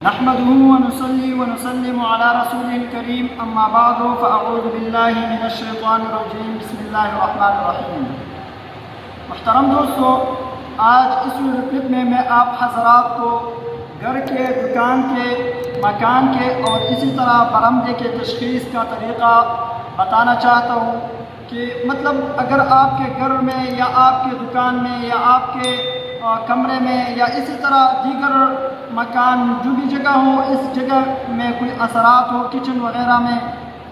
نحمده ونصلي ونسلم على رسوله الكريم اما بعد فاعوذ بالله من الشیطان الرجیم بسم اللہ الرحمن الرحیم۔ محترم دوستو، آج اس ویڈیو کلپ میں آپ حضرات کو گھر کے، دکان کے، مکان کے اور اسی طرح برآمدے کے تشخیص کا طریقہ بتانا چاہتا ہوں کہ مطلب اگر آپ کے گھر میں یا آپ کے دکان میں یا آپ کے کمرے میں یا اسی طرح دیگر مکان جو بھی جگہ ہو، اس جگہ میں کوئی اثرات ہو کچن وغیرہ میں،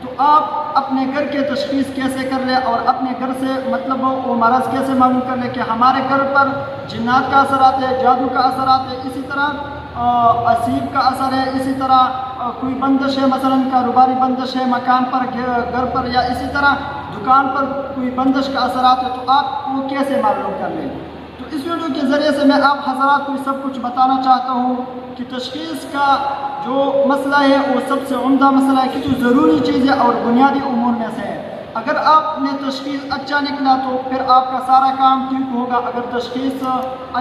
تو آپ اپنے گھر کے تشخیص کیسے کر لیں اور اپنے گھر سے مطلب وہ مرض کیسے معلوم کر لیں کہ ہمارے گھر پر جنات کا اثرات ہے، جادو کا اثرات ہے، اسی طرح اسیب کا اثر ہے، اسی طرح کوئی بندش ہے، مثلا کاروباری بندش ہے مکان پر، گھر پر، یا اسی طرح دکان پر کوئی بندش کا اثرات ہے، تو آپ وہ کیسے معلوم کر لیں۔ تو اس ویڈیو کے ذریعے سے میں آپ حضرات کو سب کچھ بتانا چاہتا ہوں کہ تشخیص کا جو مسئلہ ہے وہ سب سے عمدہ مسئلہ ہے، کہ جو ضروری چیز ہے اور بنیادی امور میں سے ہے۔ اگر آپ نے تشخیص اچھا نکلا تو پھر آپ کا سارا کام ٹھیک ہوگا، اگر تشخیص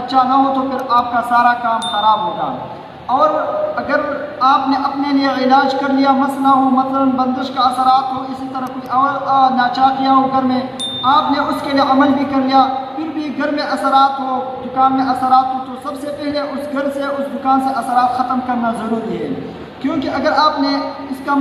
اچھا نہ ہو تو پھر آپ کا سارا کام خراب ہوگا۔ اور اگر آپ نے اپنے لیے علاج کر لیا، مسئلہ ہو مثلا بندش کا اثرات ہو، اسی طرح کوئی اور ناچاکیاں ہو گھر میں، آپ نے اس کے لیے عمل بھی کر لیا، پھر بھی گھر میں اثرات ہو، دکان میں اثرات ہو، تو سب سے پہلے اس گھر سے، اس دکان سے اثرات ختم کرنا ضروری ہے۔ کیونکہ اگر آپ نے اس کا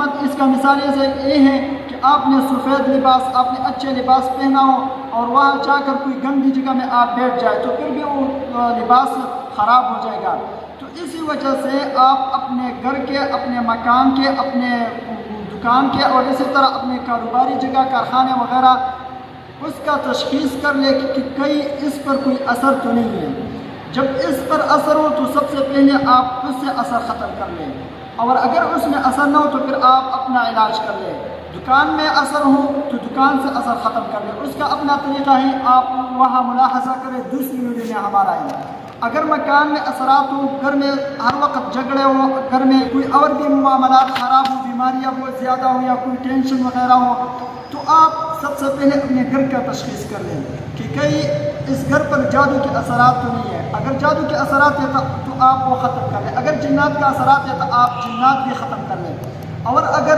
مثال یہ ہے کہ آپ نے سفید لباس، آپ نے اچھے لباس پہنا ہو اور وہاں جا کر کوئی گندی جگہ میں آپ بیٹھ جائے تو پھر بھی وہ لباس خراب ہو جائے گا۔ تو اسی وجہ سے آپ اپنے گھر کے، اپنے مکان کے، اپنے دکان کے اور اسی طرح اپنے کاروباری جگہ، کارخانے وغیرہ، اس کا تشخیص کر لے کہ کہیں اس پر کوئی اثر تو نہیں ہے۔ جب اس پر اثر ہو تو سب سے پہلے آپ اس سے اثر ختم کر لیں، اور اگر اس میں اثر نہ ہو تو پھر آپ اپنا علاج کر لیں۔ دکان میں اثر ہو تو دکان سے اثر ختم کر لیں، اس کا اپنا طریقہ ہے، آپ وہاں ملاحظہ کریں، دوسری ویڈیو میں ہمارا ہے۔ اگر مکان میں اثرات ہو، گھر میں ہر وقت جھگڑے ہو، گھر میں کوئی اور بھی معاملات خراب ہو، بیماریاں بہت زیادہ ہو یا کوئی ٹینشن وغیرہ ہو، تو آپ سب سے پہلے اپنے گھر کا تشخیص کر لیں کہ کہیں اس گھر پر جادو کے اثرات تو نہیں ہے۔ اگر جادو کے اثرات ہے تو آپ وہ ختم کر لیں، اگر جنات کا اثرات ہے تو آپ جنات بھی ختم کر لیں۔ اور اگر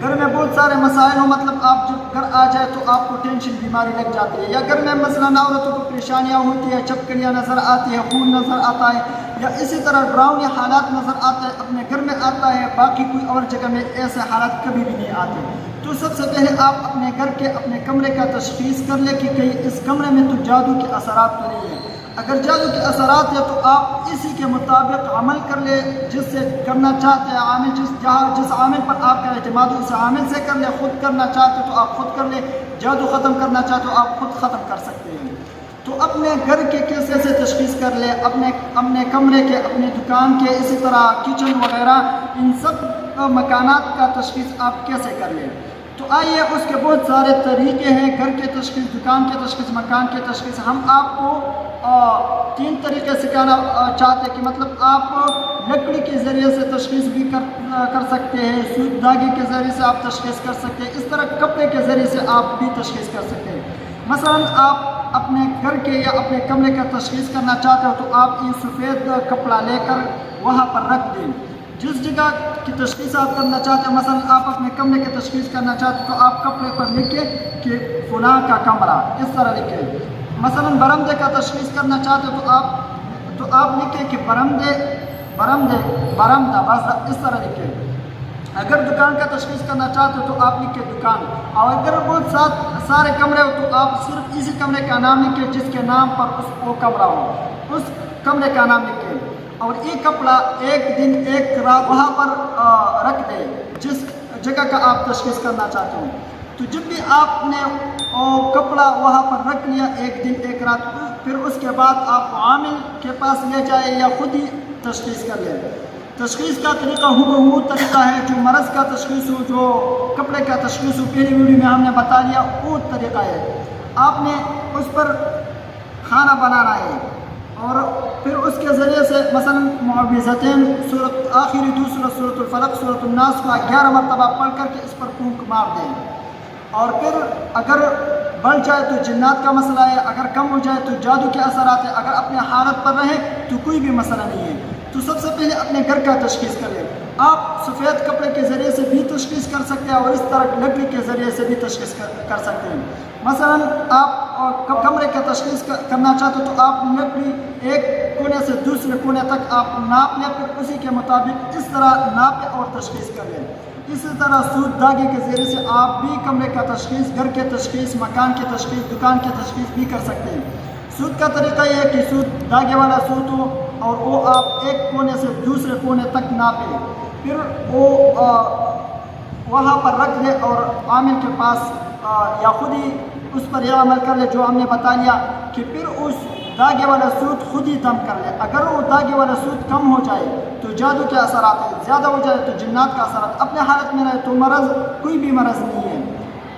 گھر میں بہت سارے مسائل ہو، مطلب آپ جب گھر آ جائے تو آپ کو ٹینشن، بیماری لگ جاتی ہے، یا گھر میں مثلاً عورتوں کو پریشانیاں ہوتی ہے، چپکلیاں نظر آتی ہے، خون نظر آتا ہے، یا اسی طرح ڈراؤنی حالات نظر آتے ہیں، اپنے گھر میں آتا ہے، باقی کوئی اور جگہ میں ایسے حالات کبھی بھی نہیں آتے، تو سب سے پہلے آپ اپنے گھر کے، اپنے کمرے کا تشخیص کر لیں کہ کہیں اس کمرے میں تو جادو کے اثرات تو نہیں ہے۔ اگر جادو کے اثرات ہیں تو آپ اسی کے مطابق عمل کر لیں، جس سے کرنا چاہتے ہیں عامل، جس عامل پر آپ کا اعتماد ہو اس عامل سے کر لیں۔ خود کرنا چاہتے تو آپ خود کر لیں، جادو ختم کرنا چاہتے تو آپ خود ختم کر سکتے ہیں۔ تو اپنے گھر کے کیسے سے تشخیص کر لیں، اپنے کمرے کے، اپنے دکان کے، اسی طرح کچن وغیرہ، ان سب مکانات کا تشخیص آپ کیسے کر لیں۔ تو آئیے، اس کے بہت سارے طریقے ہیں، گھر کے تشخیص، دکان کے تشخیص، مکان کے تشخیص۔ ہم آپ کو 3 طریقے سکھانا چاہتے ہیں کہ مطلب آپ لکڑی کے ذریعے سے تشخیص بھی کر سکتے ہیں، سوئی دھاگے کے ذریعے سے آپ تشخیص کر سکتے ہیں، اس طرح کپڑے کے ذریعے سے آپ بھی تشخیص کر سکتے ہیں۔ مثلا آپ اپنے گھر کے یا اپنے کمرے کا تشخیص کرنا چاہتے ہو تو آپ یہ سفید کپڑا لے کر وہاں پر رکھ دیں۔ جس جگہ کی تشخیص آپ کرنا چاہتے ہیں، مثلا آپ اپنے کمرے کی تشخیص کرنا چاہتے ہیں تو آپ کپڑے پر لکھیں کہ فلاں کا کمرہ، اس طرح لکھیں۔ مثلا برآمدے کا تشخیص کرنا چاہتے ہو تو آپ لکھیں کہ برآمدہ، بس اس طرح لکھیں۔ اگر دکان کا تشخیص کرنا چاہتے ہو تو آپ لکھیں دکان، اور اگر بہت سارے کمرے ہو تو آپ صرف اسی کمرے کا نام لکھیں جس کے نام پر وہ کمرہ ہو، اس کمرے کا نام لکھیں۔ اور ایک کپڑا ایک دن ایک رات وہاں پر رکھ دیں جس جگہ کا آپ تشخیص کرنا چاہتے ہو۔ تو جب بھی آپ نے کپڑا وہاں پر رکھ لیا ایک دن ایک رات، پھر اس کے بعد آپ عامل کے پاس لے جائیں یا خود ہی تشخیص کر لیں۔ تشخیص کا طریقہ ہو طریقہ ہے، جو مرض کا تشخیص ہو، جو کپڑے کا تشخیص ہو، پہلی ویڈیو میں ہم نے بتا لیا، وہ طریقہ ہے۔ آپ نے اس پر کھانا بنانا ہے، اور پھر اس کے ذریعے سے مثلا معوذتین، آخری 2 سورۃ، سورۃ الفلق، سورۃ الناس کو 11 مرتبہ پڑھ کر کے اس پر پھونک مار دیں، اور پھر اگر بڑھ جائے تو جنات کا مسئلہ ہے، اگر کم ہو جائے تو جادو کے اثرات ہیں، اگر اپنے حالت پر رہے تو کوئی بھی مسئلہ نہیں ہے۔ تو سب سے پہلے اپنے گھر کا تشخیص کر لیں. آپ سفید کپڑے کے ذریعے سے بھی تشخیص کر سکتے ہیں اور اس طرح لکڑی کے ذریعے سے بھی تشخیص کر سکتے ہیں. مثلا آپ کمرے کا تشخیص کرنا چاہتے تو آپ لکڑی ایک کونے سے دوسرے کونے تک آپ ناپ لیں, پھر اسی کے مطابق اس طرح ناپیں اور تشخیص کر لیں. اسی طرح سوت داغے کے ذریعے سے آپ بھی کمرے کا تشخیص, گھر کے تشخیص, مکان کی تشخیص, دکان کی تشخیص بھی کر سکتے ہیں. سوت کا طریقہ یہ ہے کہ سوت داغے والا سوت ہو اور وہ آپ ایک کونے سے دوسرے کونے تک ناپیں, پھر وہ وہاں پر رکھ دے اور عامل کے پاس یا خود ہی اس پر یہ عمل کر لے جو ہم نے بتا لیا کہ پھر اس داغے والا سوت خود ہی دم کر لے. اگر وہ داغے والا سوت کم ہو جائے تو جادو کے اثرات ہیں, زیادہ ہو جائے تو جنات کا اثرات, اپنے حالت میں رہے تو مرض کوئی بھی مرض نہیں ہے.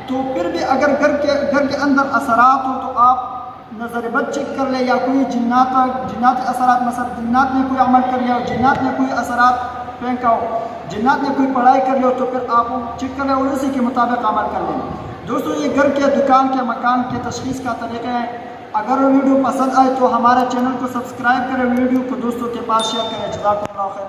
تو پھر بھی اگر گھر کے اندر اثرات ہو تو آپ نظر بد چیک کر لے, یا کوئی جنات اثرات, مثلا جنات نے کوئی عمل کر لیا ہو, جنات نے کوئی اثرات پھینکا ہو, جنات نے کوئی پڑھائی کر لی ہو, تو پھر آپ چیک کر لیں اور اسی کے مطابق عمل کر لیں. دوستو یہ گھر کے, دکان کے, مکان کے تشخیص کا طریقہ ہے. اگر ویڈیو پسند آئے تو ہمارے چینل کو سبسکرائب کریں, ویڈیو کو دوستوں کے پاس شیئر کریں. جزاکم اللہ خیر.